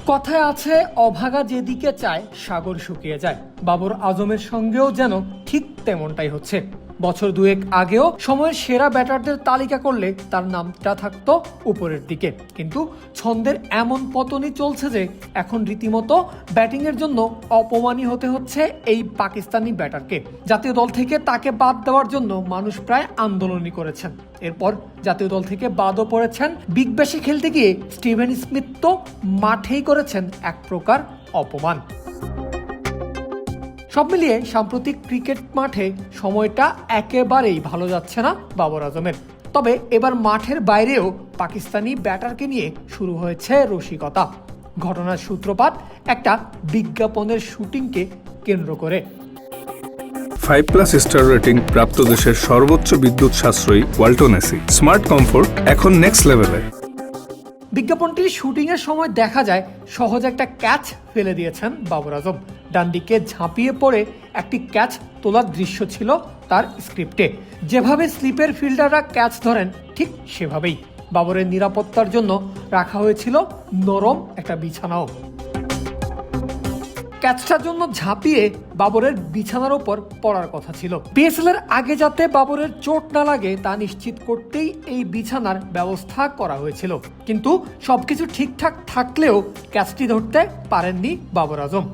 কথায় আছে অভাগা যেদিকে চায় সাগর শুকিয়ে যায়। বাবর আজমের সঙ্গেও যেন ঠিক তেমনটাই হচ্ছে। বছর দুয়েক আগেও সময়ের সেরা ব্যাটারদের তালিকা করলে তার নামটা থাকতো উপরের দিকে, কিন্তু ছন্দের এমন পতনই চলছে যে এখন রীতিমতো ব্যাটিংয়ের জন্য অপমানী হতে হচ্ছে এই পাকিস্তানি ব্যাটারকে। জাতীয় দল থেকে তাকে বাদ দেওয়ার জন্য মানুষ প্রায় আন্দোলনই করেছেন। এরপর জাতীয় দল থেকে বাদও পড়েছেন। বিগ ব্যাশে খেলতে গিয়ে স্টিভেন স্মিথ তো মাঠেই করেছেন এক প্রকার অপমান। সব মিলিয়ে সাম্প্রতিক ক্রিকেট মাঠে সময়টা একেবারেই ভালো যাচ্ছে না বাবর আজমের। তবে এবার মাঠের বাইরেও পাকিস্তানি ব্যাটারকে নিয়ে শুরু হয়েছে রসিকতা। ঘটনার সূত্রপাত একটা বিজ্ঞাপনের শুটিংকে কেন্দ্র করে। 5+ স্টার রেটিং প্রাপ্ত দেশের সর্বোচ্চ বিদ্যুৎ সাশ্রয়ী ওয়ালটন এসি স্মার্ট কমফোর্ট এখন নেক্সট লেভেলে। বিজ্ঞাপনটির শুটিংয়ের সময় দেখা যায় সহজ একটা ক্যাচ ফেলে দিয়েছেন বাবর আজম। ডান দিকে ঝাঁপিয়ে পড়ে একটি ক্যাচ তোলার দৃশ্য ছিল তার স্ক্রিপ্টে। যেভাবে স্লিপের ফিল্ডাররা ক্যাচ ধরেন ঠিক সেভাবেই বাবরের নিরাপত্তার জন্য রাখা হয়েছিল নরম একটা বিছানাও। ক্যাচটার জন্য ঝাঁপিয়ে বাবরের বিছানার ওপর পড়ার কথা ছিল। পিএসএল এর আগে যাতে বাবরের চোট না লাগে তা নিশ্চিত করতেই এই বিছানার ব্যবস্থা করা হয়েছিল, কিন্তু সবকিছু ঠিকঠাক থাকলেও ক্যাচটি ধরতে পারেননি বাবর আজম।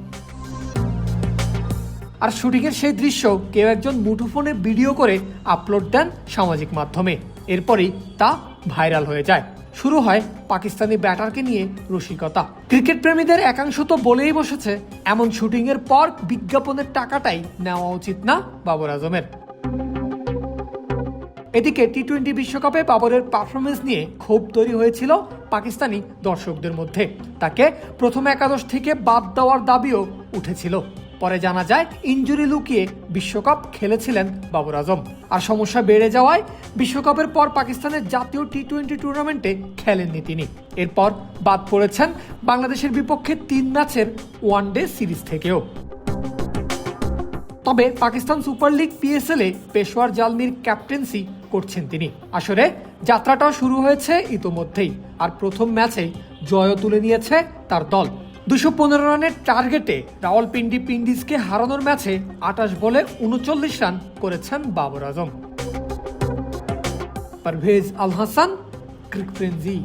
আর শুটিংয়ের সেই দৃশ্য কেউ একজন মুঠোফোনে ভিডিও করে আপলোড দেন সামাজিক মাধ্যমে। এরপরই তা ভাইরাল হয়ে যায়। শুরু হয় পাকিস্তানি ব্যাটারকে নিয়ে রসিকতা। ক্রিকেট প্রেমীদের একাংশ তো বলেই বসেছে, এমন শুটিংয়ের পর বিজ্ঞাপনের টাকাটাই নেওয়া উচিত না বাবর আজমের। এদিকে টি-20 বিশ্বকাপে বাবরের পারফরমেন্স নিয়ে ক্ষোভ তৈরি হয়েছিল পাকিস্তানি দর্শকদের মধ্যে। তাকে প্রথম একাদশ থেকে বাদ দেওয়ার দাবিও উঠেছিল। পরে জানা যায় ইনজুরি লুকিয়ে বিশ্বকাপ খেলেছিলেন বাবর আজম। আর সমস্যা বেড়ে যাওয়ায় বিশ্বকাপের পর পাকিস্তানের জাতীয় টি-20 টুর্নামেন্টে খেলেননি তিনি। এরপর বাদ পড়েছেন বাংলাদেশের বিপক্ষে 3 ম্যাচের ওয়ানডে সিরিজ থেকেও। তবে পাকিস্তান সুপার লিগ পিএসএল এ পেশোয়ার জালমির ক্যাপ্টেন্সি করছেন তিনি। আসলে যাত্রাটাও শুরু হয়েছে ইতোমধ্যেই, আর প্রথম ম্যাচেই জয়ও তুলে নিয়েছে তার দল। 215 রানের টার্গেটে রাওয়ালপিন্ডি পিন্ডিজকে হারানোর ম্যাচে 28 বলে 39 রান করেছেন বাবর আজম। পারভেজ আল হাসান, ক্রিক ফ্রেন্জি।